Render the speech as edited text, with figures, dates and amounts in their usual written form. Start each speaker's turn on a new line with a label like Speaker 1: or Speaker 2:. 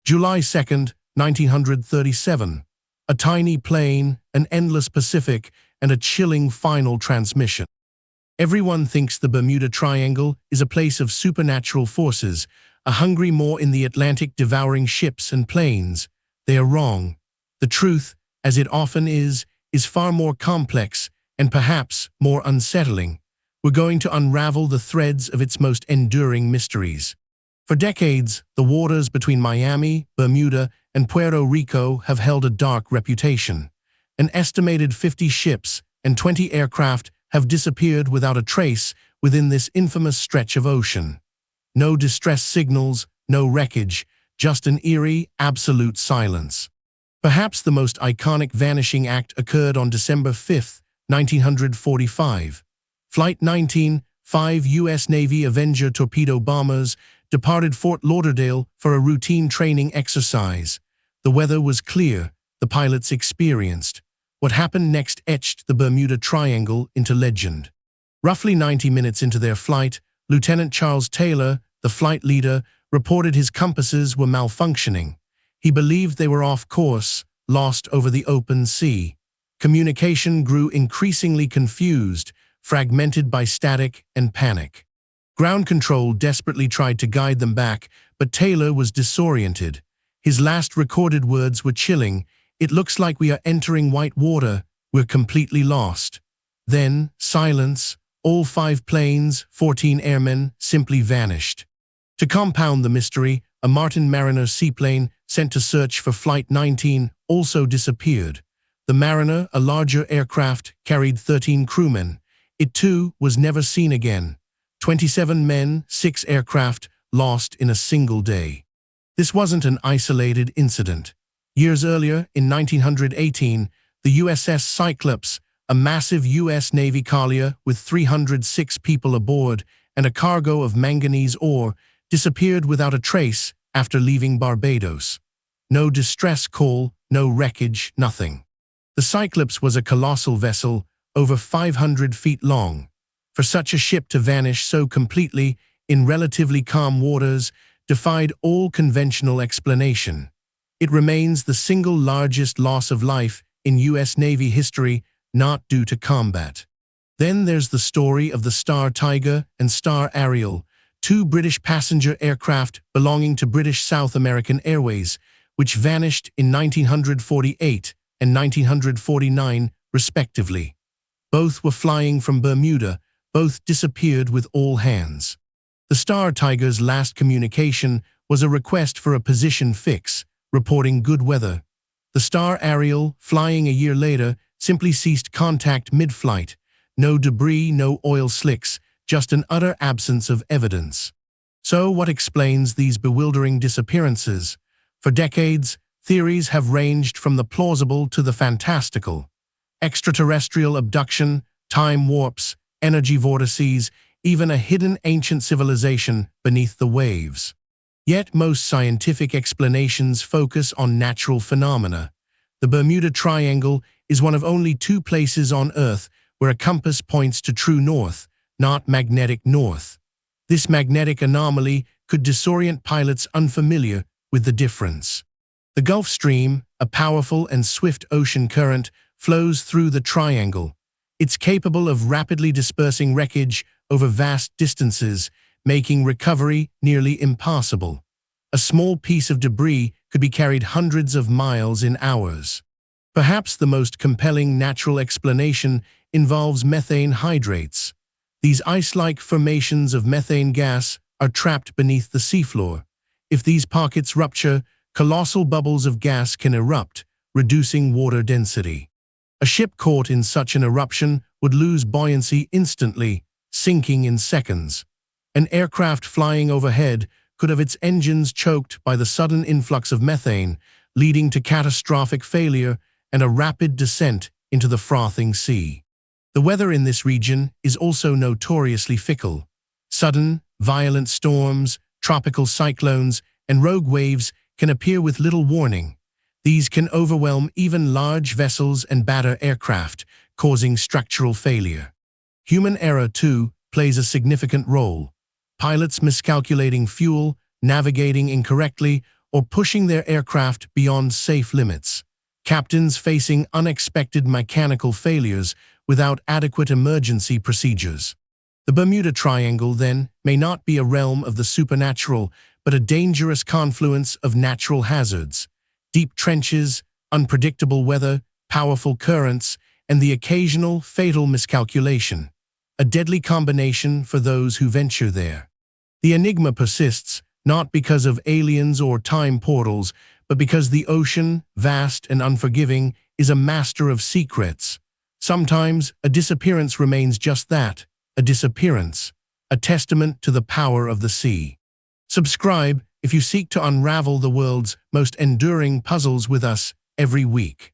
Speaker 1: July 2, 1937. A tiny plane, an endless Pacific, and a chilling final transmission. Everyone thinks the Bermuda Triangle is a place of supernatural forces, a hungry maw in the Atlantic devouring ships and planes. They are wrong. The truth, as it often is far more complex and perhaps more unsettling. We're going to unravel the threads of its most enduring mysteries. For decades, the waters between Miami, Bermuda, and Puerto Rico have held a dark reputation. An estimated 50 ships and 20 aircraft have disappeared without a trace within this infamous stretch of ocean. No distress signals, no wreckage, just an eerie, absolute silence. Perhaps the most iconic vanishing act occurred on December 5, 1945. Flight 19, 5 U.S. Navy Avenger torpedo bombers, departed Fort Lauderdale for a routine training exercise. The weather was clear, the pilots experienced. What happened next etched the Bermuda Triangle into legend. Roughly 90 minutes into their flight, Lieutenant Charles Taylor, the flight leader, reported his compasses were malfunctioning. He believed they were off course, lost over the open sea. Communication grew increasingly confused, fragmented by static and panic. Ground control desperately tried to guide them back, but Taylor was disoriented. His last recorded words were chilling. "It looks like we are entering white water. We're completely lost." Then, silence. All 5 planes, 14 airmen, simply vanished. To compound the mystery, a Martin Mariner seaplane sent to search for Flight 19 also disappeared. The Mariner, a larger aircraft, carried 13 crewmen. It too was never seen again. 27 men, 6 aircraft, lost in a single day. This wasn't an isolated incident. Years earlier, in 1918, the USS Cyclops, a massive U.S. Navy collier with 306 people aboard and a cargo of manganese ore, disappeared without a trace after leaving Barbados. No distress call, no wreckage, nothing. The Cyclops was a colossal vessel, over 500 feet long. For such a ship to vanish so completely in relatively calm waters defied all conventional explanation. It remains the single largest loss of life in U.S. Navy history, not due to combat. Then there's the story of the Star Tiger and Star Ariel, 2 British passenger aircraft belonging to British South American Airways, which vanished in 1948 and 1949, respectively. Both were flying from Bermuda, both disappeared with all hands. The Star Tiger's last communication was a request for a position fix, reporting good weather. The Star Ariel, flying a year later, simply ceased contact mid-flight. No debris, no oil slicks, just an utter absence of evidence. So what explains these bewildering disappearances? For decades, theories have ranged from the plausible to the fantastical. Extraterrestrial abduction, time warps, energy vortices, even a hidden ancient civilization beneath the waves. Yet most scientific explanations focus on natural phenomena. The Bermuda Triangle is one of only 2 places on Earth where a compass points to true north, not magnetic north. This magnetic anomaly could disorient pilots unfamiliar with the difference. The Gulf Stream, a powerful and swift ocean current, flows through the triangle. It's capable of rapidly dispersing wreckage over vast distances, making recovery nearly impossible. A small piece of debris could be carried hundreds of miles in hours. Perhaps the most compelling natural explanation involves methane hydrates. These ice-like formations of methane gas are trapped beneath the seafloor. If these pockets rupture, colossal bubbles of gas can erupt, reducing water density. A ship caught in such an eruption would lose buoyancy instantly, sinking in seconds. An aircraft flying overhead could have its engines choked by the sudden influx of methane, leading to catastrophic failure and a rapid descent into the frothing sea. The weather in this region is also notoriously fickle. Sudden, violent storms, tropical cyclones, and rogue waves can appear with little warning. These can overwhelm even large vessels and batter aircraft, causing structural failure. Human error, too, plays a significant role. Pilots miscalculating fuel, navigating incorrectly, or pushing their aircraft beyond safe limits. Captains facing unexpected mechanical failures without adequate emergency procedures. The Bermuda Triangle, then, may not be a realm of the supernatural, but a dangerous confluence of natural hazards. Deep trenches, unpredictable weather, powerful currents, and the occasional fatal miscalculation. A deadly combination for those who venture there. The enigma persists, not because of aliens or time portals, but because the ocean, vast and unforgiving, is a master of secrets. Sometimes, a disappearance remains just that, a disappearance, a testament to the power of the sea. Subscribe if you seek to unravel the world's most enduring puzzles with us every week.